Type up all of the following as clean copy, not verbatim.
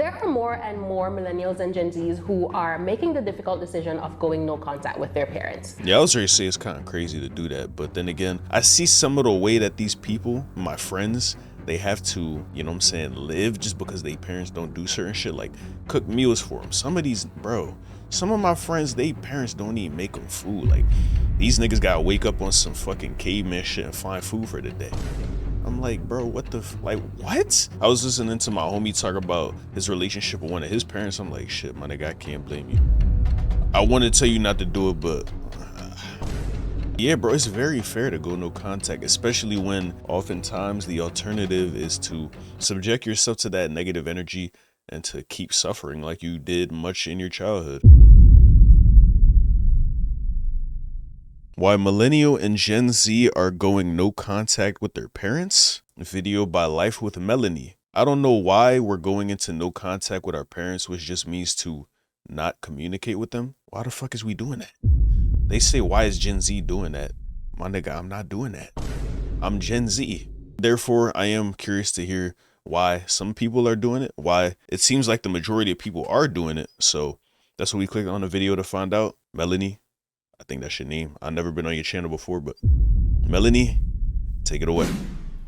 there are more and more millennials and Gen Zs who are making the difficult decision of going no contact with their parents. Yeah, I was ready to say it's kind of crazy to do that, but then again, I see some of the way that these people, my friends, they have to, you know what I'm saying, live just because their parents don't do certain shit, like cook meals for them. Some of my friends, they parents don't even make them food. Like, these niggas gotta wake up on some fucking caveman shit and find food for the day. I'm like, bro, what the what? I was listening to my homie talk about his relationship with one of his parents. I'm like, shit, my nigga, I can't blame you. I want to tell you not to do it, but yeah, bro, it's very fair to go no contact, especially when oftentimes the alternative is to subject yourself to that negative energy and to keep suffering like you did much in your childhood. Why Millennial and Gen Z are going no contact with their parents? Video by Life with Melanie. I don't know why we're going into no contact with our parents, which just means to not communicate with them. Why the fuck is we doing that? They say, why is Gen Z doing that? My nigga, I'm not doing that. I'm Gen Z. Therefore, I am curious to hear why some people are doing it, why it seems like the majority of people are doing it. So that's what we clicked on the video to find out. Melanie, I think that's your name. I've never been on your channel before, but Melanie, take it away.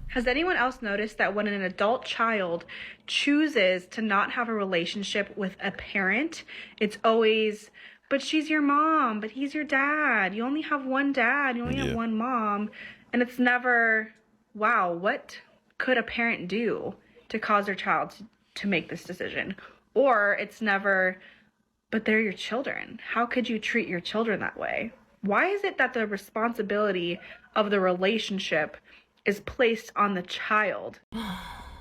Has anyone else noticed that when an adult child chooses to not have a relationship with a parent, it's always, but she's your mom, but he's your dad. You only have one dad, you only have one mom. And it's never, wow, what could a parent do to cause their child to make this decision? Or it's never, but they're your children. How could you treat your children that way? Why is it that the responsibility of the relationship is placed on the child?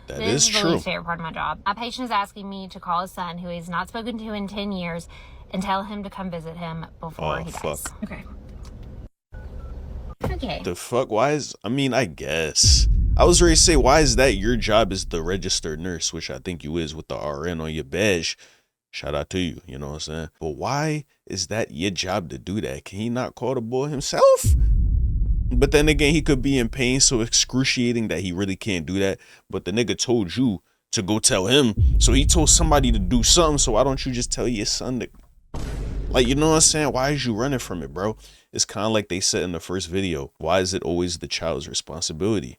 That this is true. The least favorite part of my job. My patient is asking me to call his son, who he's not spoken to in 10 years, and tell him to come visit him before he dies. Okay. Okay. The fuck? Why is, I mean, I guess. I was ready to say, why is that your job as the registered nurse, which I think you is with the RN on your badge? Shout out to you, you know what I'm saying? But why is that your job to do that? Can he not call the boy himself? But then again, he could be in pain so excruciating that he really can't do that. But the nigga told you to go tell him. So he told somebody to do something. So why don't you just tell your son to, like, you know what I'm saying? Why is you running from it, bro? It's kind of like they said in the first video. Why is it always the child's responsibility?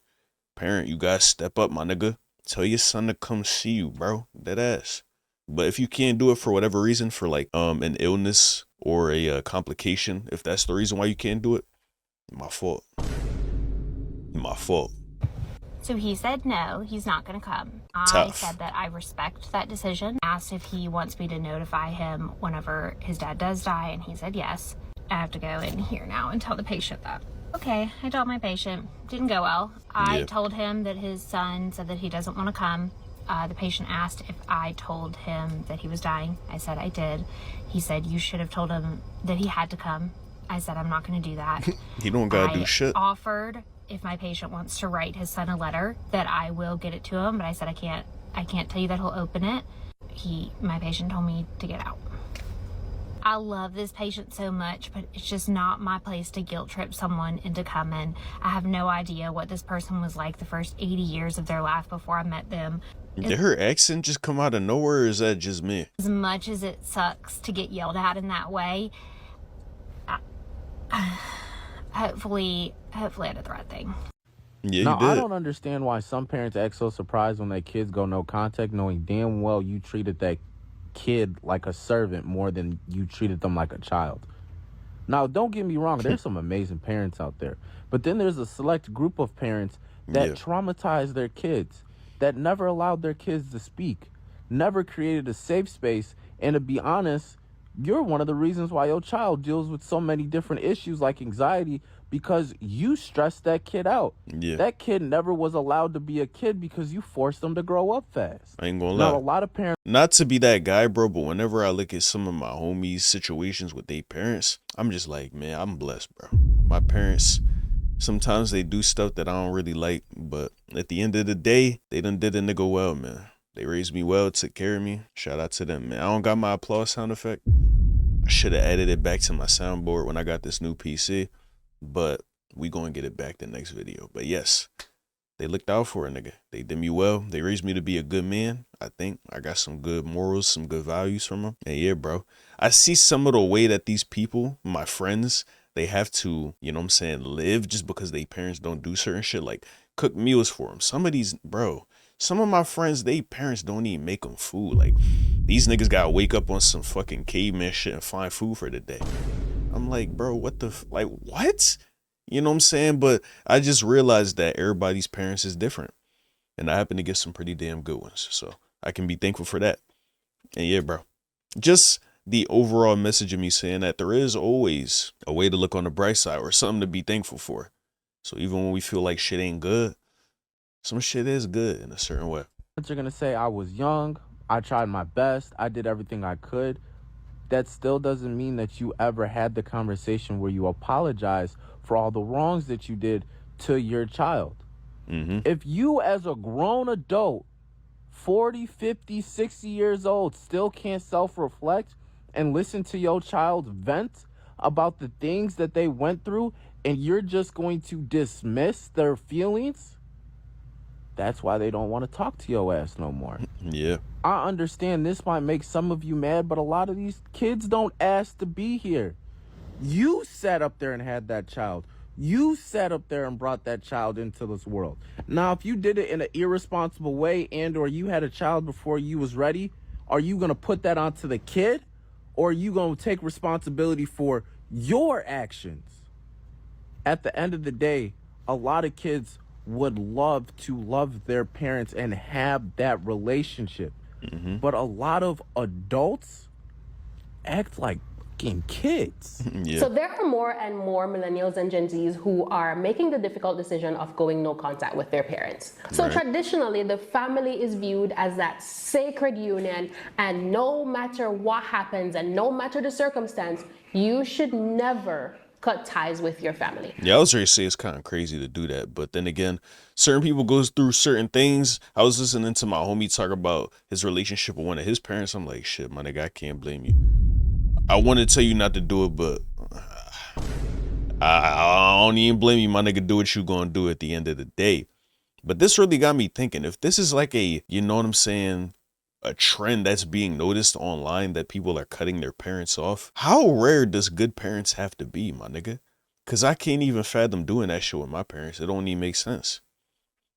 Parent, you gotta step up, my nigga. Tell your son to come see you, bro. Dead ass. But if you can't do it for whatever reason, for like an illness or a complication, if that's the reason why you can't do it, my fault. My fault. So he said no, he's not going to come. Tough. I said that I respect that decision. Asked if he wants me to notify him whenever his dad does die, and he said yes. I have to go in here now and tell the patient that. Okay, I told my patient. Didn't go well. I told him that his son said that he doesn't want to come. The patient asked if I told him that he was dying. I said I did. He said, you should have told him that he had to come. I said, I'm not going to do that. He don't gotta do shit. I offered, if my patient wants to write his son a letter, that I will get it to him. But I said, I can't tell you that he'll open it. My patient told me to get out. I love this patient so much, but it's just not my place to guilt trip someone into coming. I have no idea what this person was like the first 80 years of their life before I met them. Did her accent just come out of nowhere, or is that just me? As much as it sucks to get yelled at in that way, hopefully I did the right thing. Yeah, no, you did. I don't understand why some parents act so surprised when their kids go no contact, knowing damn well you treated that kid like a servant more than you treated them like a child. Now, don't get me wrong, there's some amazing parents out there, but then there's a select group of parents that traumatize their kids, that never allowed their kids to speak, never created a safe space, and to be honest, you're one of the reasons why your child deals with so many different issues like anxiety, because you stressed that kid out. Yeah. That kid never was allowed to be a kid because you forced them to grow up fast. I ain't gonna lie. Now, a lot of parents... Not to be that guy, bro, but whenever I look at some of my homies' situations with their parents, I'm just like, man, I'm blessed, bro. My parents, sometimes they do stuff that I don't really like, but at the end of the day, they done did a nigga well, man. They raised me well, took care of me. Shout out to them, man. I don't got my applause sound effect. I should have added it back to my soundboard when I got this new PC, but we gonna get it back the next video. But yes, they looked out for a nigga. They did me well. They raised me to be a good man. I think I got some good morals, some good values from them. And yeah, bro, I see some of the way that these people, my friends, they have to, you know what I'm saying, live just because they parents don't do certain shit, like cook meals for them. Some of these, bro, some of my friends, they parents don't even make them food. Like, these niggas gotta wake up on some fucking caveman shit and find food for the day. I'm like, bro, what the, like, what? You know what I'm saying? But I just realized that everybody's parents is different. And I happen to get some pretty damn good ones. So I can be thankful for that. And yeah, bro, just the overall message of me saying that there is always a way to look on the bright side or something to be thankful for. So even when we feel like shit ain't good, some shit is good in a certain way. You're going to say, I was young, I tried my best, I did everything I could. That still doesn't mean that you ever had the conversation where you apologize for all the wrongs that you did to your child. If you as a grown adult, 40, 50, 60 years old, still can't self-reflect and listen to your child vent about the things that they went through, and you're just going to dismiss their feelings, that's why they don't want to talk to your ass no more. Yeah. I understand this might make some of you mad, but a lot of these kids don't ask to be here. You sat up there and had that child. You sat up there and brought that child into this world. Now, if you did it in an irresponsible way and or you had a child before you was ready, are you going to put that onto the kid? Or are you going to take responsibility for your actions? At the end of the day, a lot of kids would love to love their parents and have that relationship. But a lot of adults act like fucking kids. Yeah. So there are more and more millennials and Gen Zs who are making the difficult decision of going no contact with their parents. So traditionally, the family is viewed as that sacred union, and no matter what happens and no matter the circumstance, you should never cut ties with your family. Yeah, I was ready to say it's kind of crazy to do that. But then again, certain people goes through certain things. I was listening to my homie talk about his relationship with one of his parents. I'm like, shit, my nigga, I can't blame you. I want to tell you not to do it, but I don't even blame you, my nigga. Do what you gonna do at the end of the day. But this really got me thinking, if this is like a, you know what I'm saying, a trend that's being noticed online that people are cutting their parents off, how rare does good parents have to be, my nigga? Because I can't even fathom doing that shit with my parents. It don't even make sense.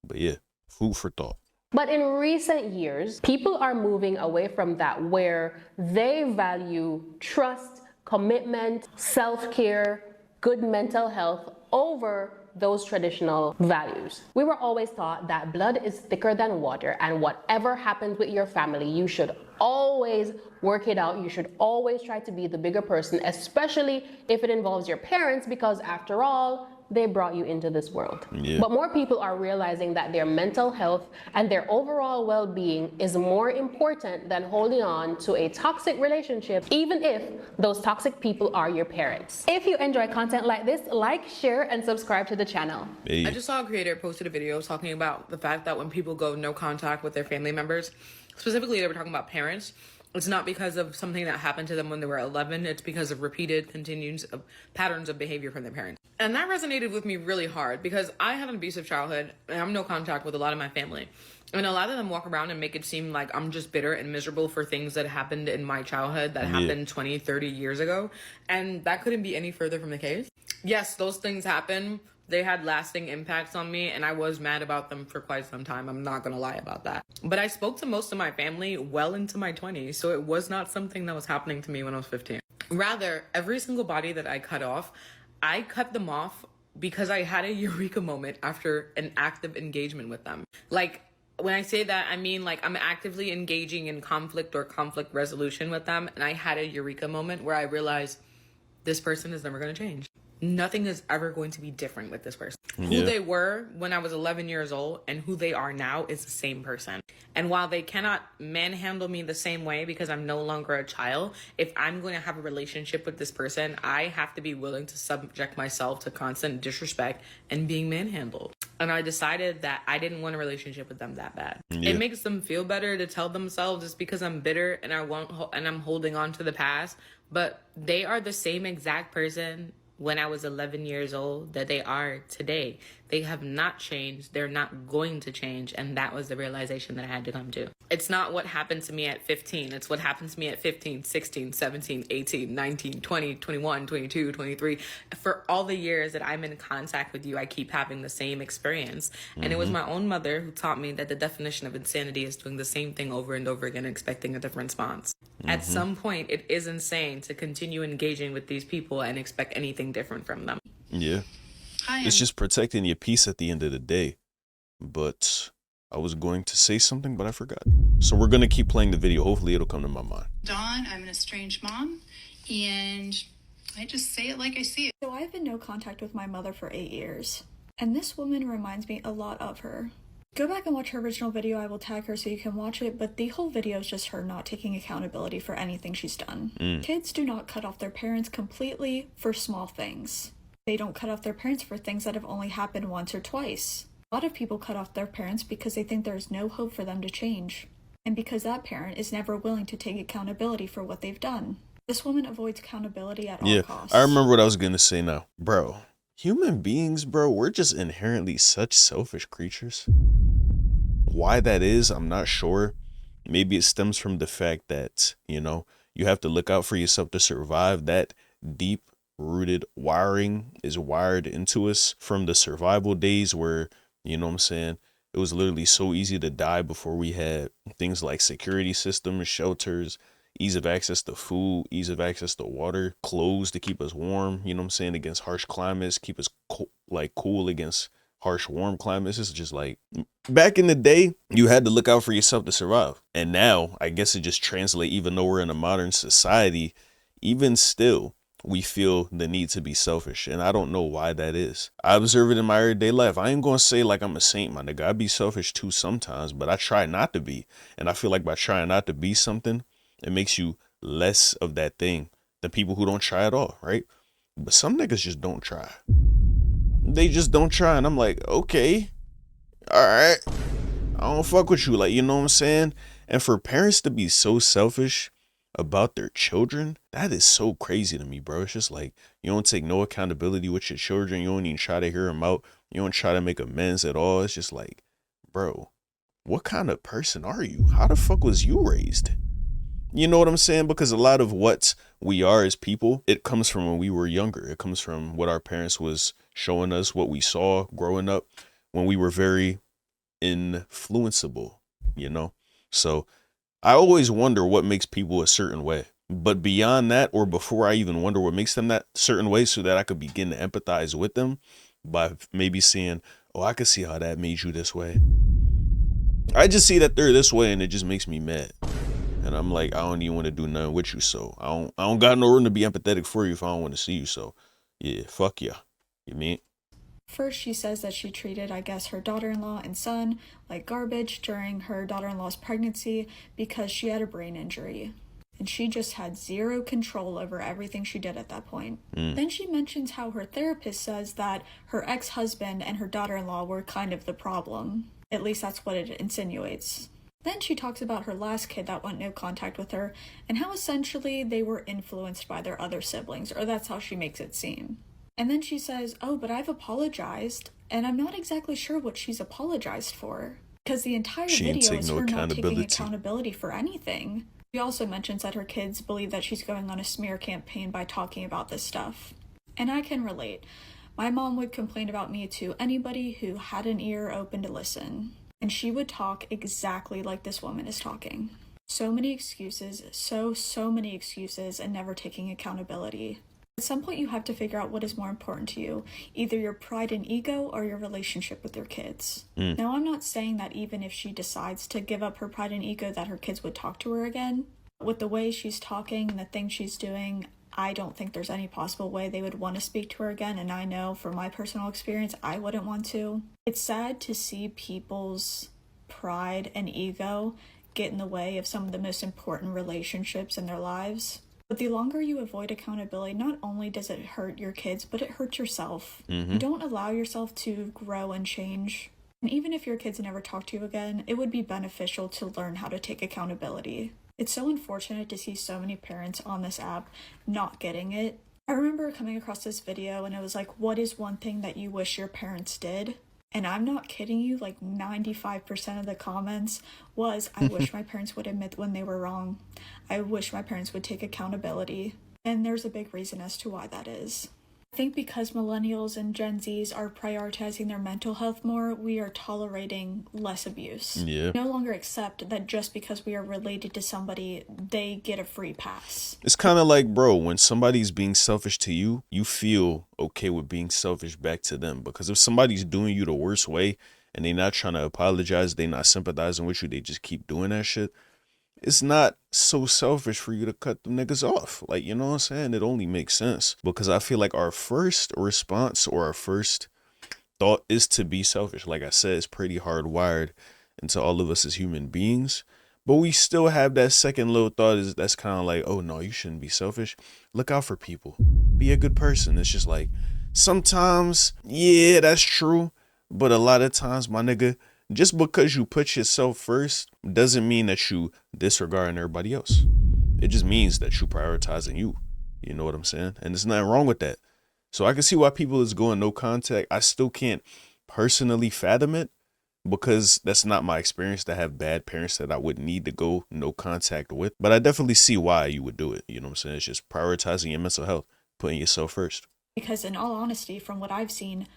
But yeah, food for thought. But in recent years, people are moving away from that, where they value trust, commitment, self-care, good mental health over those traditional values. We were always taught that blood is thicker than water, and whatever happens with your family, you should always work it out. You should always try to be the bigger person, especially if it involves your parents, because after all, they brought you into this world. Yeah. But more people are realizing that their mental health and their overall well-being is more important than holding on to a toxic relationship, even if those toxic people are your parents. If you enjoy content like this, like, share, and subscribe to the channel. Hey. I just saw a creator posted a video talking about the fact that when people go no contact with their family members, specifically they were talking about parents, it's not because of something that happened to them when they were 11. It's because of repeated continues of patterns of behavior from their parents. And that resonated with me really hard because I had an abusive childhood and I'm no contact with a lot of my family. And a lot of them walk around and make it seem like I'm just bitter and miserable for things that happened in my childhood that happened 20, 30 years ago. And that couldn't be any further from the case. Yes, those things happen. They had lasting impacts on me, and I was mad about them for quite some time. I'm not gonna lie about that. But I spoke to most of my family well into my 20s, so it was not something that was happening to me when I was 15. Rather, every single body that I cut off, I cut them off because I had a eureka moment after an active engagement with them. Like, when I say that, I mean like I'm actively engaging in conflict or conflict resolution with them, and I had a eureka moment where I realized this person is never gonna change. Nothing is ever going to be different with this person. Who they were when I was 11 years old and who they are now is the same person. And while they cannot manhandle me the same way because I'm no longer a child, if I'm going to have a relationship with this person, I have to be willing to subject myself to constant disrespect and being manhandled. And I decided that I didn't want a relationship with them that bad. It makes them feel better to tell themselves it's because I'm bitter and I'm holding on to the past, but they are the same exact person when I was 11 years old that they are today. They have not changed. They're not going to change. And that was the realization that I had to come to. It's not what happened to me at 15. It's what happened to me at 15, 16, 17, 18, 19, 20, 21, 22, 23. For all the years that I'm in contact with you, I keep having the same experience. And it was my own mother who taught me that the definition of insanity is doing the same thing over and over again, expecting a different response. At some point, it is insane to continue engaging with these people and expect anything different from them. Yeah. It's just protecting your peace at the end of the day. But I was going to say something, but I forgot. So we're going to keep playing the video. Hopefully it'll come to my mind. Dawn, I'm an estranged mom, and I just say it like I see it. So I've been no contact with my mother for 8 years, and this woman reminds me a lot of her. Go back and watch her original video. I will tag her so you can watch it, but the whole video is just her not taking accountability for anything she's done. Kids do not cut off their parents completely for small things. They don't cut off their parents for things that have only happened once or twice. A lot of people cut off their parents because they think there's no hope for them to change, and because that parent is never willing to take accountability for what they've done. This woman avoids accountability at all costs. I remember what I was going to say now. Bro, human beings, bro, we're just inherently such selfish creatures. Why that is, I'm not sure. Maybe it stems from the fact that, you know, you have to look out for yourself to survive. That deep rooted wiring is wired into us from the survival days where, you know what I'm saying, it was literally so easy to die before we had things like security systems, shelters, ease of access to food, ease of access to water, clothes to keep us warm, you know what I'm saying, against harsh climates, keep us cool against harsh warm climates. It's just like back in the day, you had to look out for yourself to survive. And now I guess it just translates, even though we're in a modern society, even still, we feel the need to be selfish. And I don't know why that is. I observe it in my everyday life. I ain't going to say like I'm a saint, my nigga. I be selfish too sometimes, but I try not to be. And I feel like by trying not to be something, it makes you less of that thing than people who don't try at all, right? But some niggas just don't try. They just don't try. And I'm like, okay, all right, I don't fuck with you. Like, you know what I'm saying? And for parents to be so selfish about their children, that is so crazy to me, bro. It's just like, you don't take no accountability with your children. You don't even try to hear them out. You don't try to make amends at all. It's just like, bro, what kind of person are you? How the fuck was you raised? You know what I'm saying? Because a lot of what we are as people, it comes from when we were younger. It comes from what our parents was showing us, what we saw growing up when we were very influenceable, you know? So I always wonder what makes people a certain way. But beyond that, or before I even wonder what makes them that certain way, so that I could begin to empathize with them by maybe seeing, oh, I could see how that made you this way. I just see that they're this way and it just makes me mad. And I'm like, I don't even want to do nothing with you. So I don't got no room to be empathetic for you if I don't want to see you. So yeah, fuck ya. You mean? First, she says that she treated, I guess, her daughter-in-law and son like garbage during her daughter-in-law's pregnancy because she had a brain injury. And she just had zero control over everything she did at that point. Then she mentions how her therapist says that her ex-husband and her daughter-in-law were kind of the problem. At least that's what it insinuates. Then she talks about her last kid that went no contact with her and how essentially they were influenced by their other siblings, or that's how she makes it seem. And then she says, oh, but I've apologized, and I'm not exactly sure what she's apologized for. Because the entire video is her not taking accountability for anything. She also mentions that her kids believe that she's going on a smear campaign by talking about this stuff. And I can relate. My mom would complain about me to anybody who had an ear open to listen. And she would talk exactly like this woman is talking. So many excuses, so many excuses, and never taking accountability. At some point you have to figure out what is more important to you, either your pride and ego or your relationship with your kids. Now, I'm not saying that even if she decides to give up her pride and ego that her kids would talk to her again. With the way she's talking and the things she's doing, I don't think there's any possible way they would want to speak to her again, and I know from my personal experience, I wouldn't want to. It's sad to see people's pride and ego get in the way of some of the most important relationships in their lives. But the longer you avoid accountability, not only does it hurt your kids, but it hurts yourself. You don't allow yourself to grow and change. And even if your kids never talk to you again, it would be beneficial to learn how to take accountability. It's so unfortunate to see so many parents on this app not getting it I remember coming across this video and it was like, what is one thing that you wish your parents did? And I'm not kidding you, like 95% of the comments was, I wish my parents would admit when they were wrong. I wish my parents would take accountability. And there's a big reason as to why that is. I think because millennials and Gen Zs are prioritizing their mental health more, we are tolerating less abuse. Yeah. We no longer accept that just because we are related to somebody, they get a free pass. It's kind of like, bro, when somebody's being selfish to you, you feel okay with being selfish back to them. Because if somebody's doing you the worst way and they're not trying to apologize, they're not sympathizing with you, they just keep doing that shit, it's not so selfish for you to cut them niggas off. Like, you know what I'm saying? It only makes sense. Because I feel like our first response or our first thought is to be selfish. Like I said, it's pretty hardwired into all of us as human beings. But we still have that second little thought that's kind of like, oh no, you shouldn't be selfish. Look out for people. Be a good person. It's just like, sometimes, yeah, that's true. But a lot of times, my nigga, just because you put yourself first doesn't mean that you disregarding everybody else. It just means that you prioritizing you. You know what I'm saying? And there's nothing wrong with that. So I can see why people is going no contact. I still can't personally fathom it because that's not my experience to have bad parents that I would need to go no contact with. But I definitely see why you would do it. You know what I'm saying? It's just prioritizing your mental health, putting yourself first. Because in all honesty, from what I've seen,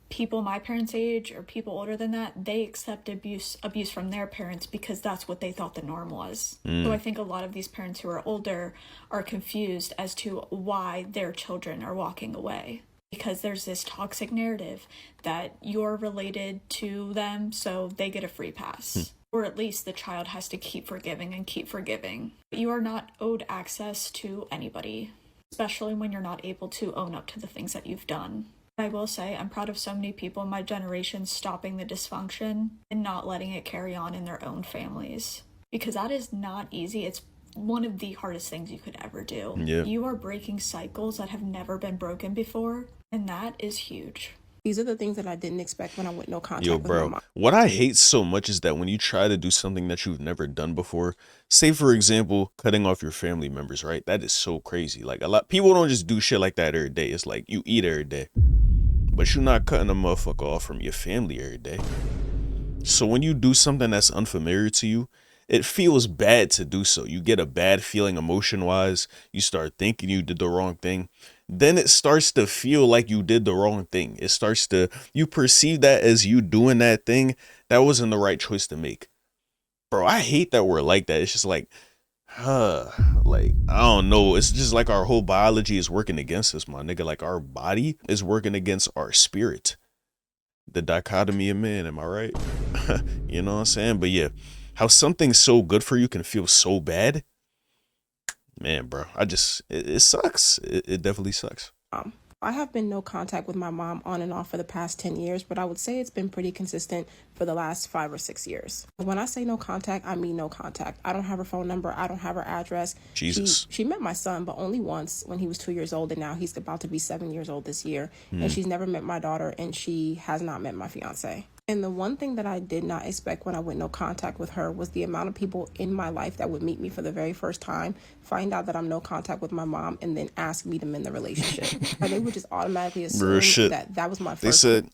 people my parents' age or people older than that, they accept abuse from their parents because that's what they thought the norm was. So I think a lot of these parents who are older are confused as to why their children are walking away. Because there's this toxic narrative that you're related to them, so they get a free pass. Or at least the child has to keep forgiving and keep forgiving. But you are not owed access to anybody, especially when you're not able to own up to the things that you've done. I will say I'm proud of so many people in my generation stopping the dysfunction and not letting it carry on in their own families. Because that is not easy. It's one of the hardest things you could ever do. Yeah. You are breaking cycles that have never been broken before, and that is huge. These are the things that I didn't expect when I went no contact Yo, with my bro, mom. what I hate so much is that when you try to do something that you've never done before, say, for example, cutting off your family members, right? That is so crazy. Like, a lot people don't just do shit like that every day. It's like you eat every day, but you're not cutting a motherfucker off from your family every day. So when you do something that's unfamiliar to you, it feels bad to do so. You get a bad feeling emotion-wise. You start thinking you did the wrong thing. Then it starts to feel like you did the wrong thing. You perceive that as you doing that thing. That wasn't the right choice to make. Bro, I hate that we're like that. It's just like, like, I don't know. It's just like our whole biology is working against us, my nigga. Like, our body is working against our spirit. The dichotomy of man, am I right? You know what I'm saying? But yeah, how something so good for you can feel so bad. Man, bro, it sucks. It definitely sucks. I have been no contact with my mom on and off for the past 10 years, but I would say it's been pretty consistent for the last 5 or 6 years. When I say no contact, I mean no contact. I don't have her phone number. I don't have her address. Jesus. She met my son, but only once when he was 2 years old, and now he's about to be 7 years old this year. And she's never met my daughter, and she has not met my fiance. And the one thing that I did not expect when I went no contact with her was the amount of people in my life that would meet me for the very first time, find out that I'm no contact with my mom, and then ask me to mend the relationship. Like, they would just automatically assume that was my first. They said,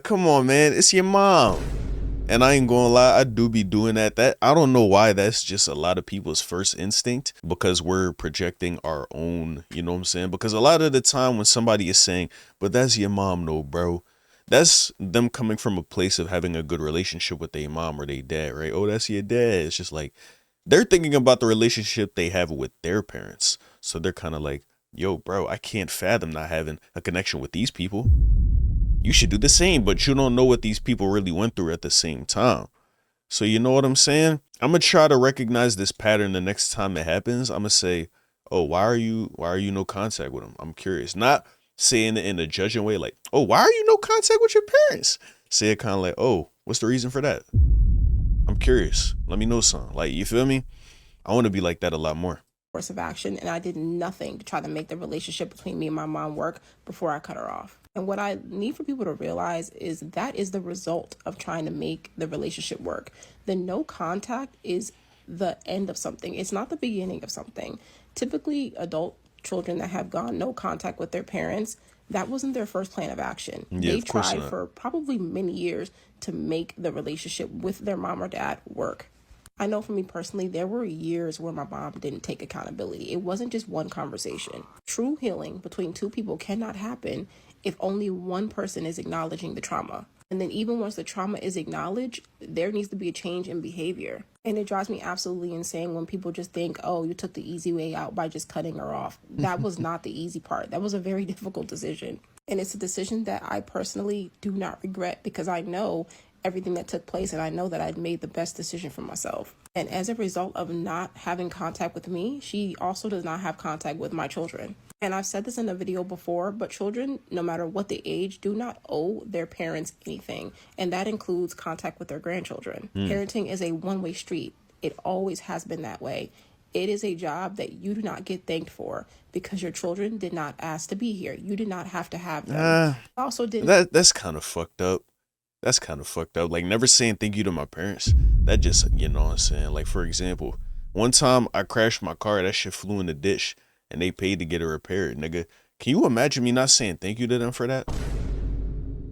come on, man, it's your mom. And I ain't gonna lie, I do be doing that. I don't know why that's just a lot of people's first instinct, because we're projecting our own, you know what I'm saying? Because a lot of the time when somebody is saying, but that's your mom, no, bro, that's them coming from a place of having a good relationship with their mom or their dad, right? Oh, that's your dad. It's just like they're thinking about the relationship they have with their parents. So they're kind of like, yo, bro, I can't fathom not having a connection with these people. You should do the same, but you don't know what these people really went through at the same time. So you know what I'm saying? I'm going to try to recognize this pattern the next time it happens. I'm going to say, oh, why are you no contact with them? I'm curious. Not saying it in a judging way, like, oh, why are you no contact with your parents? Say it kind of like, oh, what's the reason for that? I'm curious. Let me know something. Like, you feel me? I want to be like that a lot more. Course of action, and I did nothing to try to make the relationship between me and my mom work before I cut her off. And what I need for people to realize is that is the result of trying to make the relationship work. The no contact is the end of something. It's not the beginning of something. Typically, adult children that have gone no contact with their parents, that wasn't their first plan of action. Yeah, They of course tried not. for probably many years to make the relationship with their mom or dad work. I know for me personally, there were years where my mom didn't take accountability. It wasn't just one conversation. True healing between two people cannot happen if only one person is acknowledging the trauma. And then even once the trauma is acknowledged, there needs to be a change in behavior. And it drives me absolutely insane when people just think, oh, you took the easy way out by just cutting her off. That was not the easy part. That was a very difficult decision. And it's a decision that I personally do not regret because I know everything that took place and I know that I'd made the best decision for myself. And as a result of not having contact with me, she also does not have contact with my children. And I've said this in a video before, but children, no matter what the age, do not owe their parents anything. And that includes contact with their grandchildren. Parenting is a one-way street. It always has been that way. It is a job that you do not get thanked for because your children did not ask to be here. You did not have to have them. Also didn't. That's kind of fucked up. That's kind of fucked up. Like, never saying thank you to my parents. That just, you know what I'm saying? Like, for example, one time I crashed my car. That shit flew in the ditch. And they paid to get it repaired, nigga. Can you imagine me not saying thank you to them for that?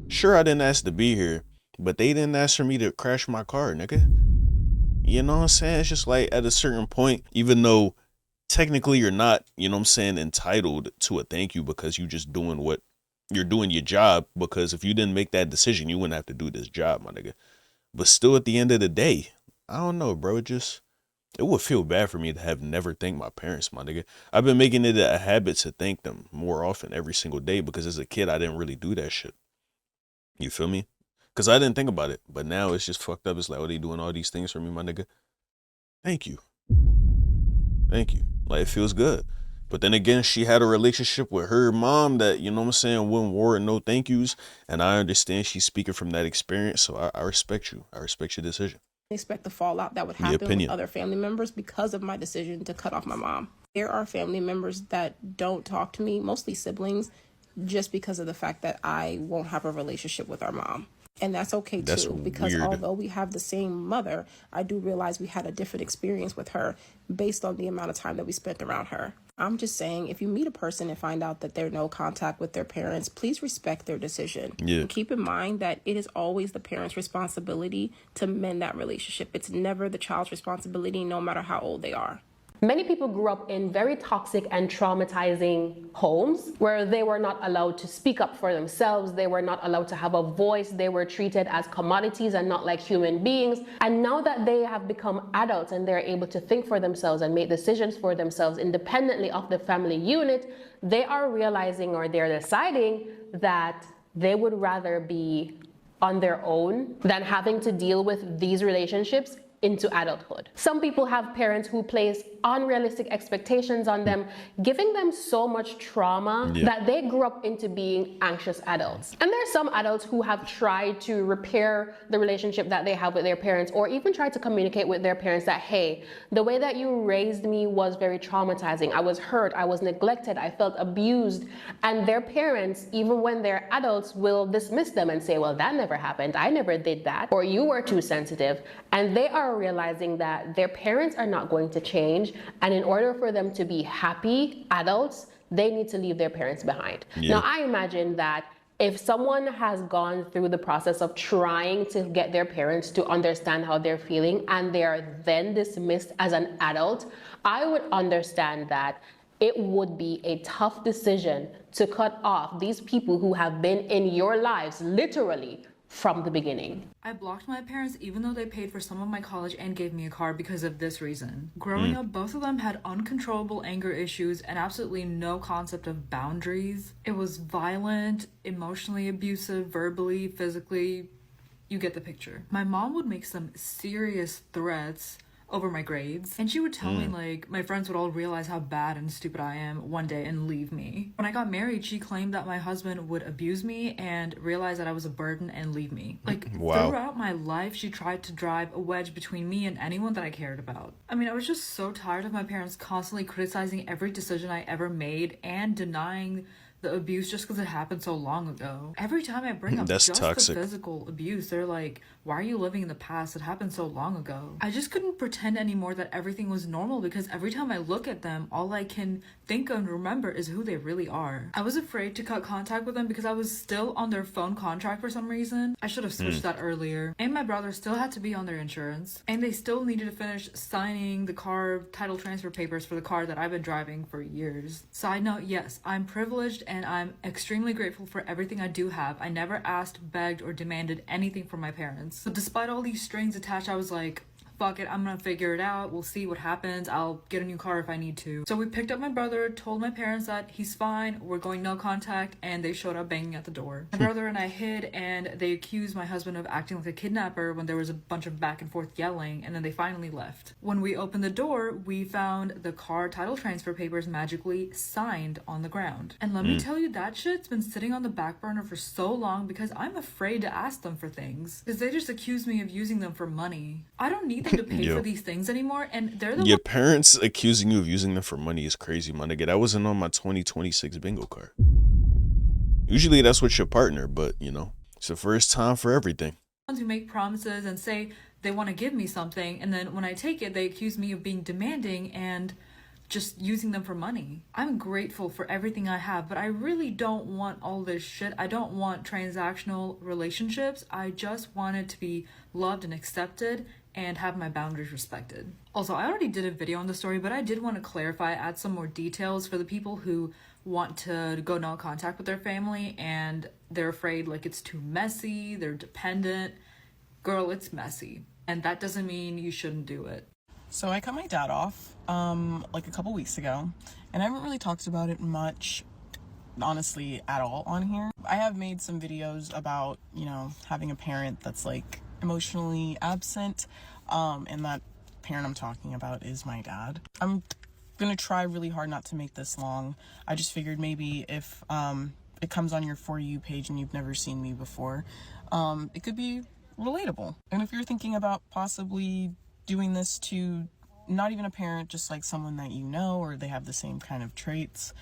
Sure, I didn't ask to be here. But they didn't ask for me to crash my car, nigga. You know what I'm saying? It's just like, at a certain point, even though technically you're not, you know what I'm saying, entitled to a thank you because you just doing what you're doing your job, because if you didn't make that decision, you wouldn't have to do this job, my nigga. But still, at the end of the day, I don't know, bro. It would feel bad for me to have never thanked my parents, my nigga. I've been making it a habit to thank them more often every single day because as a kid, I didn't really do that shit. You feel me? Because I didn't think about it. But now it's just fucked up. It's like, oh, they doing all these things for me, my nigga. Thank you. Thank you. Like, it feels good. But then again, she had a relationship with her mom that, you know what I'm saying, wouldn't warrant no thank yous. And I understand she's speaking from that experience. So I respect you. I respect your decision. Expect the fallout that would happen with other family members because of my decision to cut off my mom. There are family members that don't talk to me, mostly siblings, just because of the fact that I won't have a relationship with our mom. And that's okay too, because although we have the same mother, I do realize we had a different experience with her based on the amount of time that we spent around her. I'm just saying, if you meet a person and find out that they're no contact with their parents, please respect their decision. Yeah. And keep in mind that it is always the parent's responsibility to mend that relationship. It's never the child's responsibility, no matter how old they are. Many people grew up in very toxic and traumatizing homes where they were not allowed to speak up for themselves. They were not allowed to have a voice. They were treated as commodities and not like human beings. And now that they have become adults and they're able to think for themselves and make decisions for themselves independently of the family unit, they are realizing, or they're deciding, that they would rather be on their own than having to deal with these relationships into adulthood. Some people have parents who place unrealistic expectations on them, giving them so much trauma that they grew up into being anxious adults. And there are some adults who have tried to repair the relationship that they have with their parents, or even tried to communicate with their parents that, hey, the way that you raised me was very traumatizing. I was hurt, I was neglected, I felt abused. And their parents, even when they're adults, will dismiss them and say, well, that never happened, I never did that, or you were too sensitive. And they are realizing that their parents are not going to change, and in order for them to be happy adults, they need to leave their parents behind. Now, I imagine that if someone has gone through the process of trying to get their parents to understand how they're feeling and they are then dismissed as an adult, I would understand that it would be a tough decision to cut off these people who have been in your lives literally from the beginning. I blocked my parents even though they paid for some of my college and gave me a car because of this reason. Growing up, both of them had uncontrollable anger issues and absolutely no concept of boundaries. It was violent, emotionally abusive, verbally, physically. You get the picture. My mom would make some serious threats over my grades, and she would tell me, like, my friends would all realize how bad and stupid I am one day and leave me. When I got married, she claimed that my husband would abuse me and realize that I was a burden and leave me. Like, throughout my life, she tried to drive a wedge between me and anyone that I cared about. I mean, I was just so tired of my parents constantly criticizing every decision I ever made and denying the abuse just because it happened so long ago. Every time I bring up That's just toxic. the physical abuse, they're like, why are you living in the past? It happened so long ago. I just couldn't pretend anymore that everything was normal, because every time I look at them, all I can think and remember is who they really are. I was afraid to cut contact with them because I was still on their phone contract for some reason. I should have switched that earlier. And my brother still had to be on their insurance. And they still needed to finish signing the car title transfer papers for the car that I've been driving for years. Side note, yes, I'm privileged and I'm extremely grateful for everything I do have. I never asked, begged, or demanded anything from my parents. But despite all these strings attached, I was like, fuck it, I'm gonna figure it out. We'll see what happens. I'll get a new car if I need to. So we picked up my brother, told my parents that he's fine, we're going no contact, and they showed up banging at the door. My brother and I hid, and they accused my husband of acting like a kidnapper when there was a bunch of back and forth yelling, and then they finally left. When we opened the door, we found the car title transfer papers magically signed on the ground. And let me tell you, that shit's been sitting on the back burner for so long because I'm afraid to ask them for things. Because they just accuse me of using them for money. I don't need them to pay for these things anymore, and they're the Your parents accusing you of using them for money is crazy, my nigga. That wasn't on my 2026 bingo card. Usually that's with your partner, but you know, it's the first time for everything. ones who make promises and say they want to give me something, and then when I take it, they accuse me of being demanding and just using them for money. I'm grateful for everything I have, but I really don't want all this shit. I don't want transactional relationships. I just want it to be loved and accepted and have my boundaries respected. Also, I already did a video on the story, but I did want to clarify, add some more details for the people who want to go no contact with their family and they're afraid like it's too messy, they're dependent. Girl, it's messy. And that doesn't mean you shouldn't do it. So I cut my dad off like a couple weeks ago, and I haven't really talked about it much, honestly, at all on here. I have made some videos about, you know, having a parent that's like emotionally absent, and that parent I'm talking about is my dad. I'm gonna try really hard not to make this long. I just figured maybe if it comes on your For You page and you've never seen me before, it could be relatable. And if you're thinking about possibly doing this to not even a parent, just like someone that you know or they have the same kind of traits,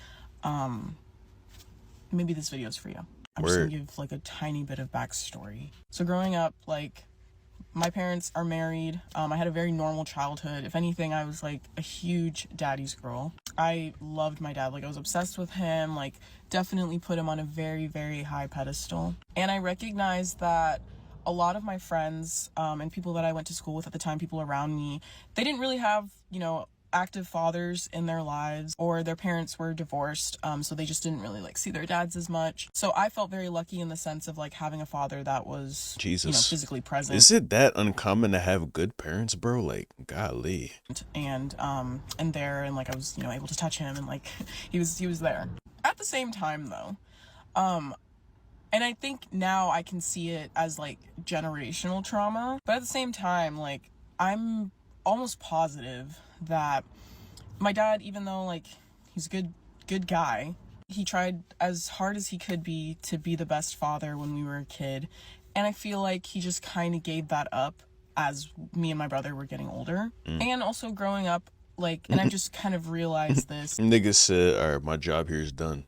maybe this video is for you. I'm just gonna give like a tiny bit of backstory. So growing up, like, my parents are married. I had a very normal childhood. If anything, I was like a huge daddy's girl. I loved my dad. Like, I was obsessed with him, like definitely put him on a very, very high pedestal. And I recognized that a lot of my friends and people that I went to school with at the time, people around me, they didn't really have, you know, active fathers in their lives, or their parents were divorced, so they just didn't really like see their dads as much. So I felt very lucky in the sense of like having a father that was, you know, physically present. Is it that uncommon to have good parents, bro? Like, golly. And there, and like I was, you know, able to touch him, and like he was there. At the same time though, and I think now I can see it as like generational trauma, but at the same time, like, I'm almost positive that my dad, even though like he's a good guy, he tried as hard as he could be to be the best father when we were a kid, and I feel like he just kind of gave that up as me and my brother were getting older. And also growing up, like, and I just kind of realized this. Niggas said, all right, my job here is done.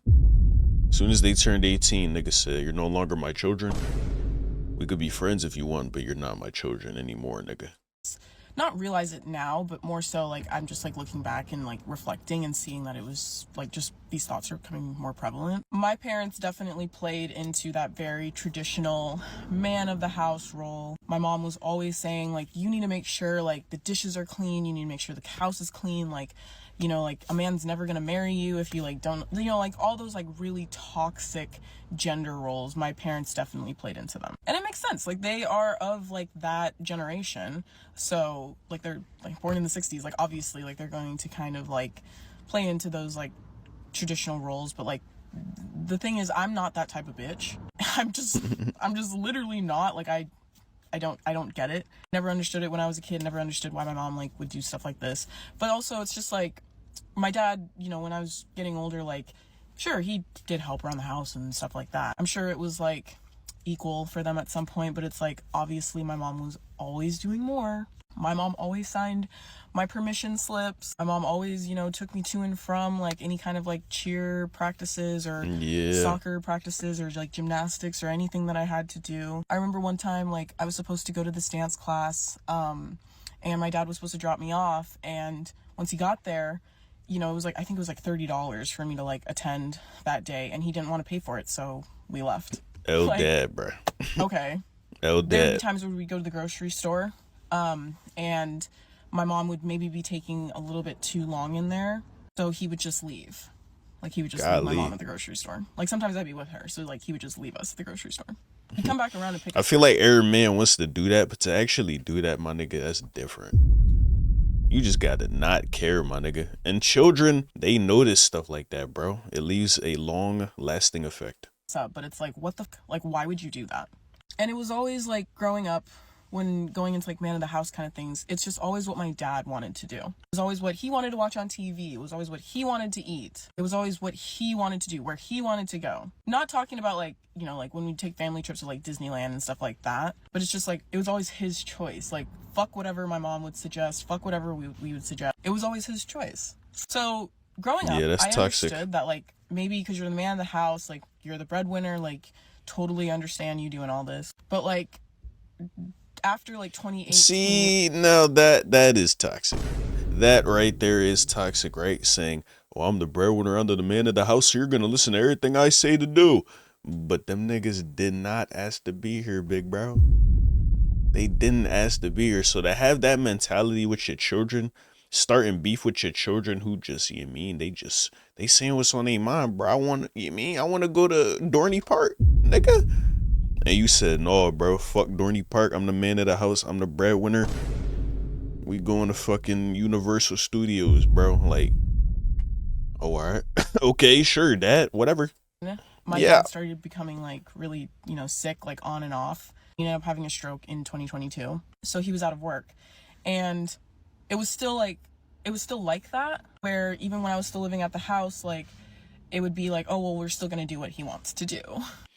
As soon as they turned 18, niggas said, you're no longer my children. We could be friends if you want, but you're not my children anymore, nigga. Not realize it now, but more so like I'm just like looking back and like reflecting and seeing that it was like just these thoughts are becoming more prevalent. My parents definitely played into that very traditional man of the house role. My mom was always saying like, you need to make sure like the dishes are clean, you need to make sure the house is clean, like, you know, like a man's never gonna marry you if you like don't, you know, like all those like really toxic gender roles. My parents definitely played into them, and it makes sense. Like, they are of like that generation, so like they're like born in the 60s, like obviously like they're going to kind of like play into those like traditional roles. But like the thing is, I'm not that type of bitch. I'm just literally not. Like I don't get it. Never understood it when I was a kid. Never understood why my mom like would do stuff like this. But also it's just like my dad, you know, when I was getting older, like sure, he did help around the house and stuff like that. I'm sure it was like equal for them at some point, but it's like obviously my mom was always doing more. My mom always signed my permission slips. My mom always, you know, took me to and from like any kind of like cheer practices or soccer practices or like gymnastics or anything that I had to do. I remember one time like I was supposed to go to this dance class and my dad was supposed to drop me off, and once he got there, you know, it was like, I think it was like $30 for me to like attend that day, and he didn't want to pay for it, so we left. Dad, bro. Okay. Dad. There would be times where we go to the grocery store, and my mom would maybe be taking a little bit too long in there, so he would just leave. Like, he would just leave my mom at the grocery store. Like, sometimes I'd be with her, so, like, he would just leave us at the grocery store. He'd come back around and pick us I feel like every man wants to do that, but to actually do that, my nigga, that's different. You just gotta not care, my nigga. And children, they notice stuff like that, bro. It leaves a long-lasting effect. up. But it's like, what the like, why would you do that? And it was always like growing up, when going into like man of the house kind of things, it's just always what my dad wanted to do. It was always what he wanted to watch on TV. It was always what he wanted to eat. It was always what he wanted to do, where he wanted to go. Not talking about like, you know, like when we take family trips to like Disneyland and stuff like that, but it's just like, it was always his choice. Like, fuck whatever my mom would suggest, fuck whatever we would suggest. It was always his choice. So growing up, that's I toxic. understood that like, maybe because you're the man of the house, like you're the breadwinner, like totally understand you doing all this. But like, after like 2018, see, no, that is toxic. That right there is toxic, right? Saying, oh, I'm the breadwinner under the man of the house, so you're gonna listen to everything I say to do. But them niggas did not ask to be here, big bro. They didn't ask to be here. So to have that mentality with your children, starting beef with your children who just, you mean, they saying what's on their mind, bro. I want to go to Dorney Park, nigga. And you said, no, bro, fuck Dorney Park. I'm the man of the house. I'm the breadwinner. We going to fucking Universal Studios, bro. Like, oh, all right. Okay, sure, Dad, whatever. my dad started becoming like really, you know, sick, like on and off. He ended up having a stroke in 2022. So he was out of work. And it was still like that, where even when I was still living at the house, like, it would be like, oh, well, we're still going to do what he wants to do.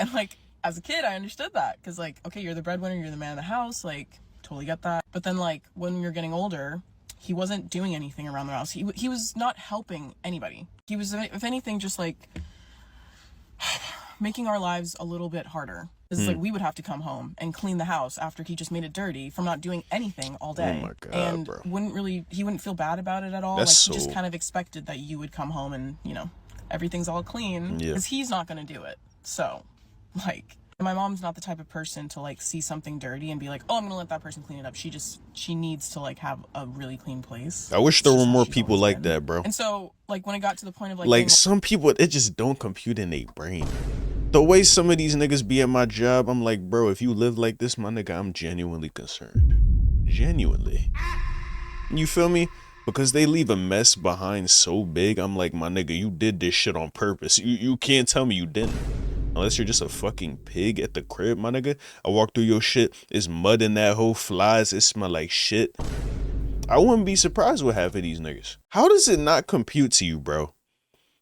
And like, as a kid, I understood that, because like, okay, you're the breadwinner, you're the man of the house, like, totally get that. But then like, when you're getting older, he wasn't doing anything around the house. He was not helping anybody. He was, if anything, just like making our lives a little bit harder. It's like we would have to come home and clean the house after he just made it dirty from not doing anything all day. Oh my God, and bro. He wouldn't feel bad about it at all. That's like, he just kind of expected that you would come home and, you know, everything's all clean, because he's not going to do it. So like, my mom's not the type of person to like see something dirty and be like, oh, I'm gonna let that person clean it up. She needs to like have a really clean place. I wish there were more people like that, bro. And so like, when it got to the point of like some people, it just don't compute in their brain. The way some of these niggas be at my job, I'm like, bro, if you live like this, my nigga, I'm genuinely concerned. Genuinely. You feel me? Because they leave a mess behind so big. I'm like, my nigga, you did this shit on purpose. You can't tell me you didn't. Unless you're just a fucking pig at the crib, my nigga. I walk through your shit, it's mud in that hole, flies, it smell like shit. I wouldn't be surprised with half of these niggas. How does it not compute to you, bro,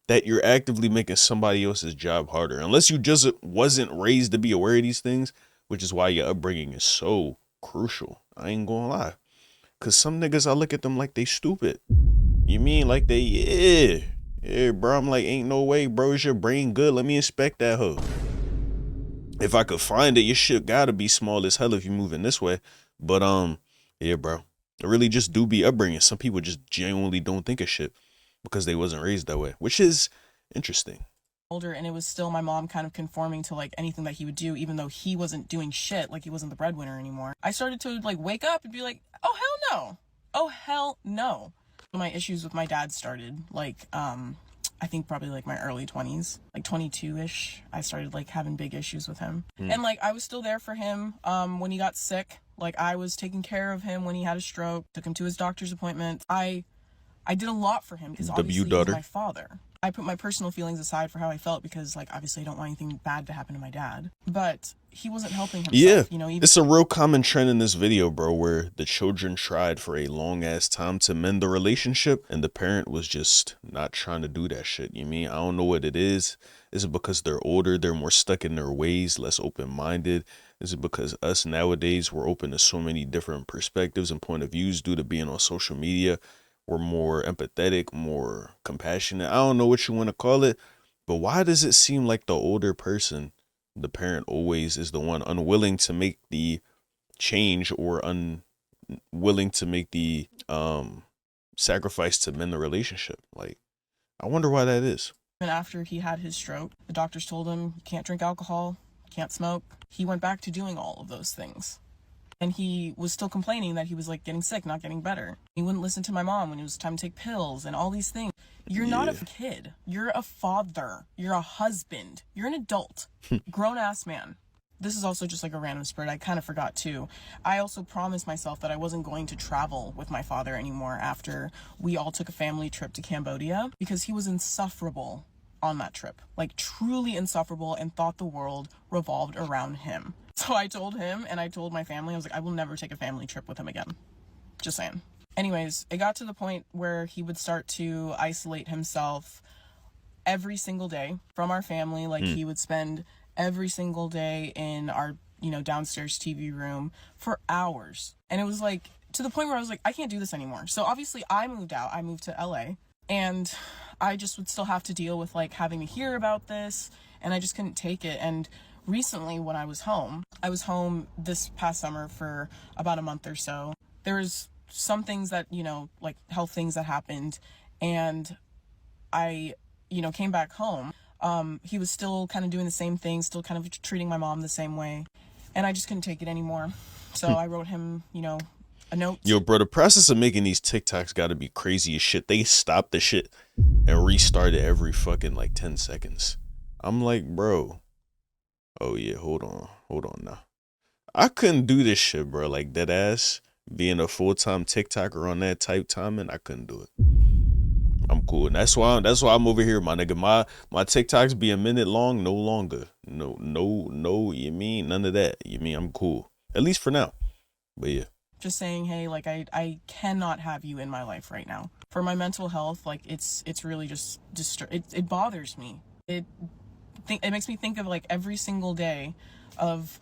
that you're actively making somebody else's job harder? Unless you just wasn't raised to be aware of these things, which is why your upbringing is so crucial. I ain't gonna lie. Cause some niggas, I look at them like they stupid. You mean like they, yeah, bro, I'm like, ain't no way, bro. Is your brain good? Let me inspect that hoe. If I could find it, your shit gotta be small as hell if you moving this way. But yeah, bro, it really just do be upbringing. Some people just genuinely don't think of shit because they wasn't raised that way, which is interesting. Older, and it was still my mom kind of conforming to like anything that he would do, even though he wasn't doing shit, like he wasn't the breadwinner anymore. I started to like wake up and be like, oh hell no, oh hell no. My issues with my dad started like I think probably like my early 20s, like 22ish. I started like having big issues with him. And like, I was still there for him when he got sick. Like, I was taking care of him when he had a stroke, took him to his doctor's appointment. I I did a lot for him because obviously he's my father. I put my personal feelings aside for how I felt because, like, obviously I don't want anything bad to happen to my dad. But he wasn't helping himself. Yeah, you know, even it's a real common trend in this video, bro, where the children tried for a long ass time to mend the relationship and the parent was just not trying to do that shit. You mean, I don't know what it is. Is it because they're older, they're more stuck in their ways, less open-minded? Is it because us nowadays, we're open to so many different perspectives and point of views due to being on social media? We're more empathetic, more compassionate. I don't know what you want to call it, but why does it seem like the older person, the parent, always is the one unwilling to make the change or unwilling to make the sacrifice to mend the relationship? Like, I wonder why that is. And after he had his stroke, the doctors told him, you can't drink alcohol, can't smoke. He went back to doing all of those things. And he was still complaining that he was like getting sick, not getting better. He wouldn't listen to my mom when it was time to take pills and all these things. You're not a kid. You're a father. You're a husband. You're an adult. Grown-ass man. This is also just like a random spurt. I kind of forgot too. I also promised myself that I wasn't going to travel with my father anymore after we all took a family trip to Cambodia because he was insufferable on that trip. Like, truly insufferable, and thought the world revolved around him. So I told him and I told my family, I was like, I will never take a family trip with him again. Just saying. Anyways, it got to the point where he would start to isolate himself every single day from our family. Like, he would spend every single day in our, downstairs TV room for hours. And it was like, to the point where I was like, I can't do this anymore. So obviously I moved out. I moved to LA. And I just would still have to deal with, like, having to hear about this. And I just couldn't take it. And recently when I was home this past summer for about a month or so. There was some things that, like health things that happened. And I, came back home. He was still kind of doing the same thing, still kind of treating my mom the same way. And I just couldn't take it anymore. So I wrote him, a note. Yo, bro, the process of making these TikToks got to be crazy as shit. They stop the shit and restart it every fucking like 10 seconds. I'm like, bro. Oh yeah, hold on now. I couldn't do this shit, bro. Like, dead ass being a full-time TikToker on that type timing, I couldn't do it. I'm cool, and that's why I'm over here, my nigga. My TikToks be a minute long, no longer. No. You mean none of that? You mean I'm cool, at least for now. But yeah. Just saying, hey, like, I cannot have you in my life right now. For my mental health, like, it's really just it bothers me. It makes me think of, like, every single day of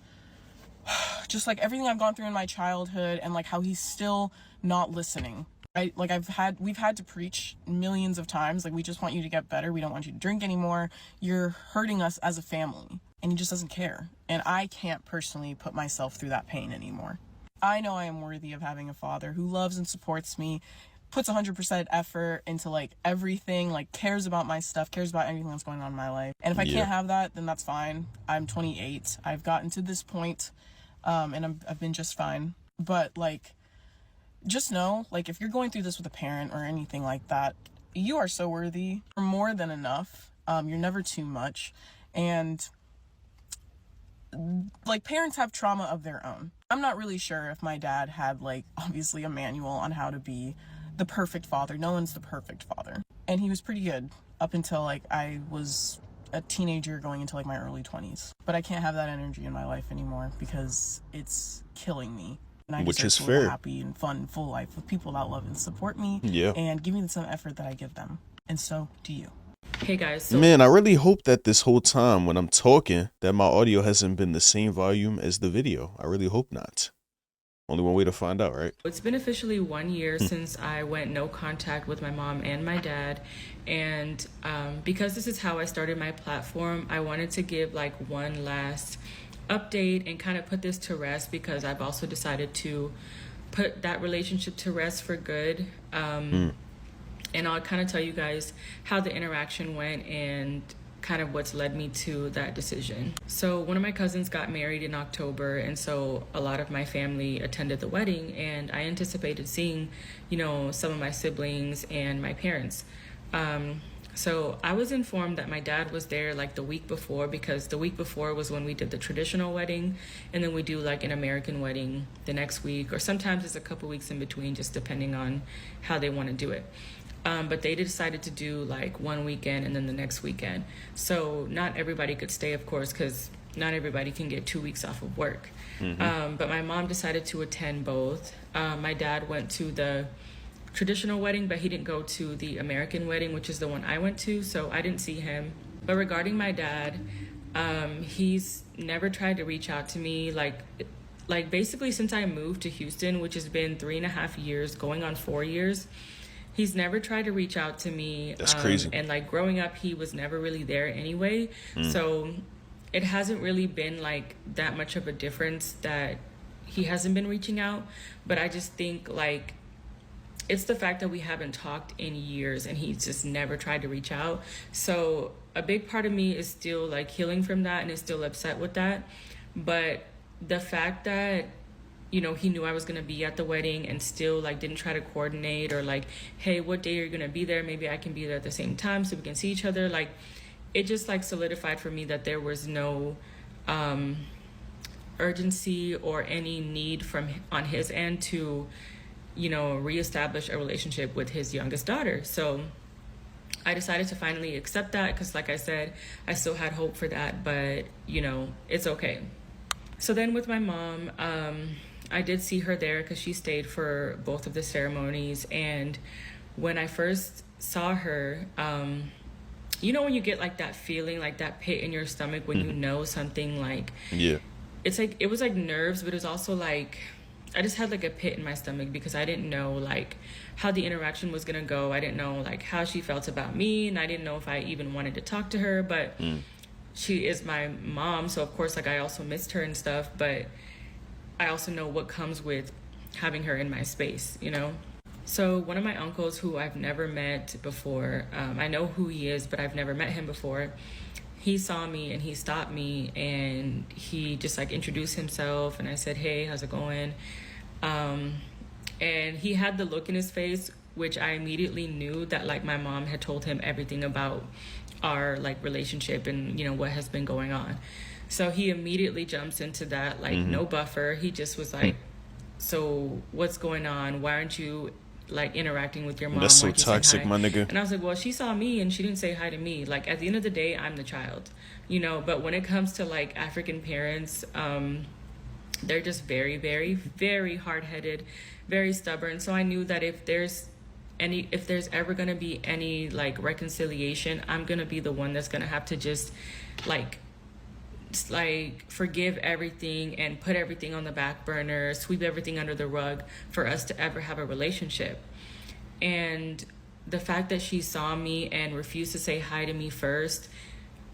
just, like, everything I've gone through in my childhood and, like, how he's still not listening. We've had to preach millions of times, like, we just want you to get better. We don't want you to drink anymore. You're hurting us as a family. And he just doesn't care. And I can't personally put myself through that pain anymore. I know I am worthy of having a father who loves and supports me, puts 100% effort into, like, everything, like, cares about my stuff, cares about everything that's going on in my life. And if I can't have that, then that's fine. I'm 28. I've gotten to this point, and I've been just fine. But, like, just know, like, if you're going through this with a parent or anything like that, you are so worthy. You're more than enough. You're never too much. And, like, parents have trauma of their own. I'm not really sure if my dad had, like, obviously a manual on how to be the perfect father. No one's the perfect father. And he was pretty good up until, like, I was a teenager going into, like, my early 20s. But I can't have that energy in my life anymore because it's killing me. And I Which is to fair. Live a happy and fun, full life with people that love and support me. Yeah. And give me the same effort that I give them. And so do you. Hey guys, Man, I really hope that this whole time when I'm talking that my audio hasn't been the same volume as the video. I really hope not. Only one way to find out, right? It's been officially 1 year since I went no contact with my mom and my dad. And because this is how I started my platform, I wanted to give, like, one last update and kind of put this to rest, because I've also decided to put that relationship to rest for good. And I'll kind of tell you guys how the interaction went and kind of what's led me to that decision. So one of my cousins got married in October, and so a lot of my family attended the wedding, and I anticipated seeing, some of my siblings and my parents. So I was informed that my dad was there, like, the week before, because the week before was when we did the traditional wedding, and then we do, like, an American wedding the next week, or sometimes it's a couple weeks in between, just depending on how they want to do it. But they decided to do like one weekend and then the next weekend. So not everybody could stay, of course, because not everybody can get 2 weeks off of work. But my mom decided to attend both. My dad went to the traditional wedding, but he didn't go to the American wedding, which is the one I went to, so I didn't see him. But regarding my dad, he's never tried to reach out to me, like basically since I moved to Houston, which has been 3.5 years, going on 4 years. He's never tried to reach out to me. That's crazy. And like growing up, he was never really there anyway. So it hasn't really been like that much of a difference that he hasn't been reaching out. But I just think like it's the fact that we haven't talked in years and he's just never tried to reach out. So a big part of me is still like healing from that and is still upset with that. But the fact that, you know, he knew I was going to be at the wedding and still like didn't try to coordinate or like, hey, what day are you going to be there? Maybe I can be there at the same time so we can see each other. Like it just like solidified for me that there was no urgency or any need on his end to, you know, reestablish a relationship with his youngest daughter. So I decided to finally accept that because like I said, I still had hope for that, but you know, it's okay. So then with my mom, I did see her there because she stayed for both of the ceremonies. And when I first saw her, you know, when you get like that feeling, like that pit in your stomach when you know something like, it's like, it was like nerves, but it was also like, I just had like a pit in my stomach because I didn't know like how the interaction was gonna go. I didn't know like how she felt about me, and I didn't know if I even wanted to talk to her, but she is my mom, so of course like I also missed her and stuff, but I also know what comes with having her in my space, you know? So one of my uncles who I've never met before, I know who he is, but I've never met him before. He saw me and he stopped me and he just like introduced himself, and I said, hey, how's it going? And he had the look in his face, which I immediately knew that like my mom had told him everything about our like relationship and, you know, what has been going on. So he immediately jumps into that, like no buffer. He just was like, so what's going on? Why aren't you like interacting with your mom? That's so toxic, my nigga. And I was like, well, she saw me and she didn't say hi to me. Like at the end of the day, I'm the child, you know. But when it comes to like African parents, they're just very, very, very hard-headed, very stubborn. So I knew that if there's ever gonna be any like reconciliation, I'm gonna be the one that's gonna have to just like forgive everything and put everything on the back burner, sweep everything under the rug for us to ever have a relationship. And the fact that she saw me and refused to say hi to me first,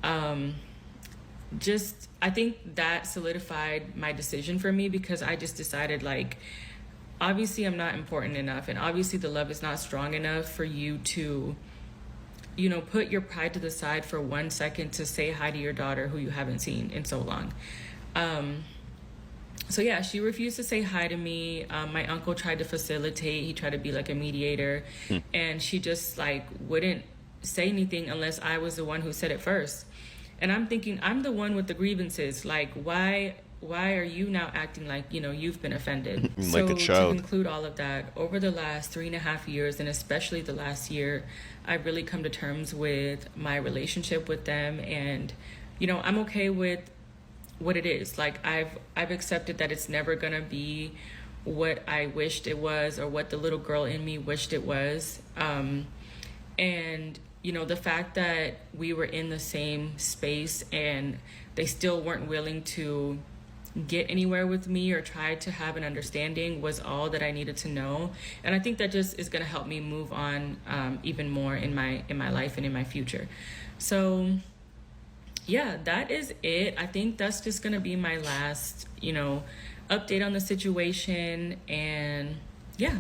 I think that solidified my decision for me, because I just decided like, obviously I'm not important enough, and obviously the love is not strong enough for you to, you know, put your pride to the side for 1 second to say hi to your daughter who you haven't seen in so long. So yeah, she refused to say hi to me. My uncle tried to facilitate. He tried to be like a mediator, and she just like wouldn't say anything unless I was the one who said it first. And I'm thinking, I'm the one with the grievances. Like, why are you now acting like, you know, you've been offended? Like a child. To conclude all of that, over the last 3.5 years, and especially the last year, I've really come to terms with my relationship with them. And, you know, I'm okay with what it is. Like, I've accepted that it's never gonna be what I wished it was, or what the little girl in me wished it was. And, you know, the fact that we were in the same space and they still weren't willing to get anywhere with me or try to have an understanding was all that I needed to know. And I think that just is going to help me move on even more in my life and in my future. So yeah, that is it. I think that's just going to be my last, you know, update on the situation. And yeah.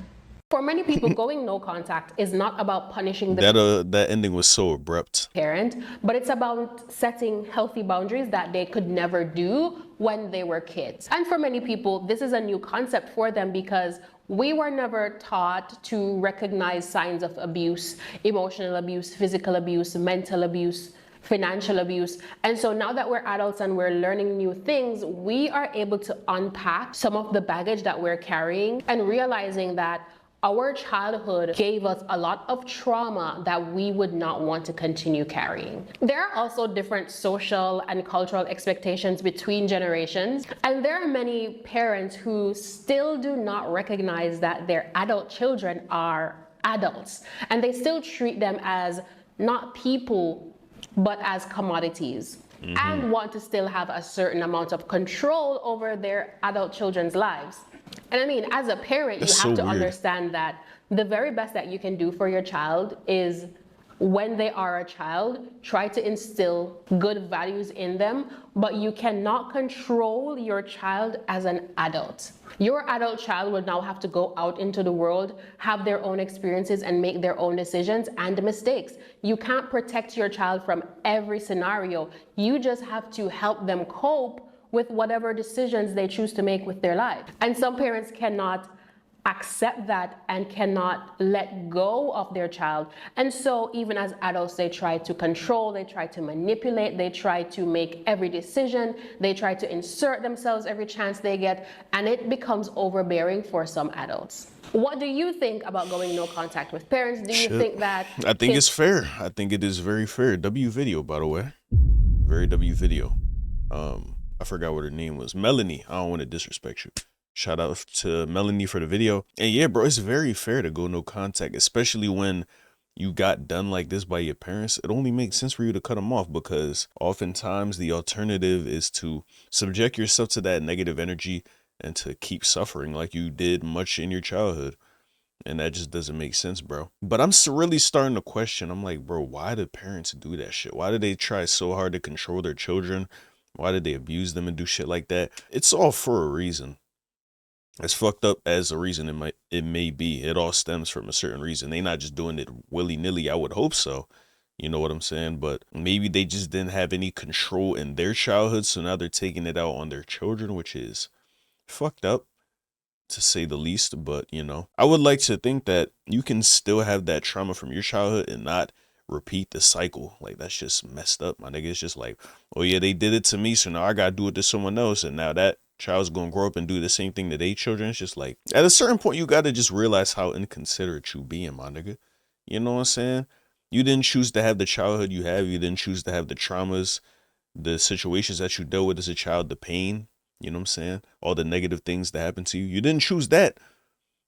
For many people, going no contact is not about punishing the that ending was so abrupt. parent, but it's about setting healthy boundaries that they could never do when they were kids. And for many people, this is a new concept for them because we were never taught to recognize signs of abuse, emotional abuse, physical abuse, mental abuse, financial abuse. And so now that we're adults and we're learning new things, we are able to unpack some of the baggage that we're carrying and realizing that our childhood gave us a lot of trauma that we would not want to continue carrying. There are also different social and cultural expectations between generations, and there are many parents who still do not recognize that their adult children are adults, and they still treat them as not people but as commodities, and want to still have a certain amount of control over their adult children's lives. And I mean, as a parent, That's you have so to weird. understand that the very best that you can do for your child is, when they are a child, try to instill good values in them, but you cannot control your child as an adult. Your adult child will now have to go out into the world, have their own experiences, and make their own decisions and mistakes. You can't protect your child from every scenario. You just have to help them cope with whatever decisions they choose to make with their life. And some parents cannot accept that and cannot let go of their child. And so even as adults, they try to control, they try to manipulate, they try to make every decision, they try to insert themselves every chance they get, and it becomes overbearing for some adults. What do you think about going no contact with parents? Do you think that I think it's fair. I think it is very fair. W video, by the way. Very W video. I forgot what her name was. Melanie. I don't want to disrespect you. Shout out to Melanie for the video. And yeah, bro, it's very fair to go no contact, especially when you got done like this by your parents. It only makes sense for you to cut them off, because oftentimes the alternative is to subject yourself to that negative energy and to keep suffering like you did much in your childhood. And that just doesn't make sense, bro. But I'm really starting to question. I'm like, bro, why do parents do that shit? Why do they try so hard to control their children? Why did they abuse them and do shit like that? It's all for a reason. As fucked up as a reason it may be, it all stems from a certain reason. They not just doing it willy-nilly. I would hope so. You know what I'm saying? But maybe they just didn't have any control in their childhood, so now they're taking it out on their children, which is fucked up, to say the least. But, you know, I would like to think that you can still have that trauma from your childhood and not repeat the cycle. Like, that's just messed up, my nigga. It's just like, oh yeah, they did it to me, so now I gotta do it to someone else, and now that child's gonna grow up and do the same thing to their children. It's just like, at a certain point, you gotta just realize how inconsiderate you being, my nigga. You know what I'm saying? You didn't choose to have the childhood you have. You didn't choose to have the traumas, the situations that you dealt with as a child, the pain, you know what I'm saying? All the negative things that happened to you. You didn't choose that,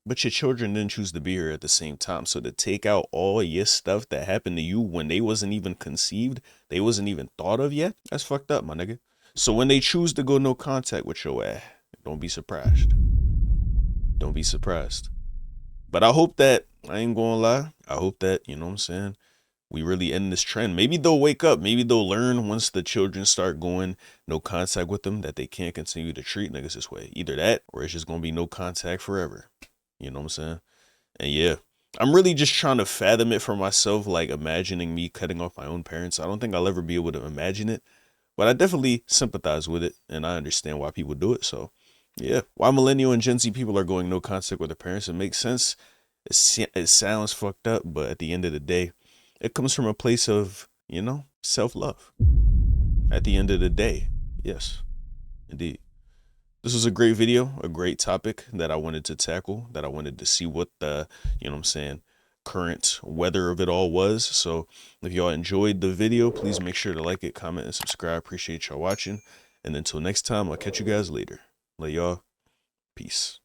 but your children didn't choose to be here at the same time. So to take out all your stuff that happened to you when they wasn't even conceived, they wasn't even thought of yet, that's fucked up, my nigga. So when they choose to go no contact with your ass, don't be surprised. Don't be surprised. But I hope that, I ain't gonna lie, I hope that, you know what I'm saying, we really end this trend. Maybe they'll wake up. Maybe they'll learn once the children start going no contact with them that they can't continue to treat niggas this way. Either that, or it's just gonna be no contact forever. You know what I'm saying? And yeah, I'm really just trying to fathom it for myself, like imagining me cutting off my own parents. I don't think I'll ever be able to imagine it, but I definitely sympathize with it, and I understand why people do it. So yeah, why millennial and Gen Z people are going no contact with their parents, it makes sense. It sounds fucked up, but at the end of the day, it comes from a place of, you know, self-love. At the end of the day, yes, indeed. This was a great video, a great topic that I wanted to tackle, that I wanted to see what the, you know what I'm saying, current weather of it all was. So if y'all enjoyed the video, please make sure to like it, comment, and subscribe. Appreciate y'all watching. And until next time, I'll catch you guys later. Love y'all. Peace.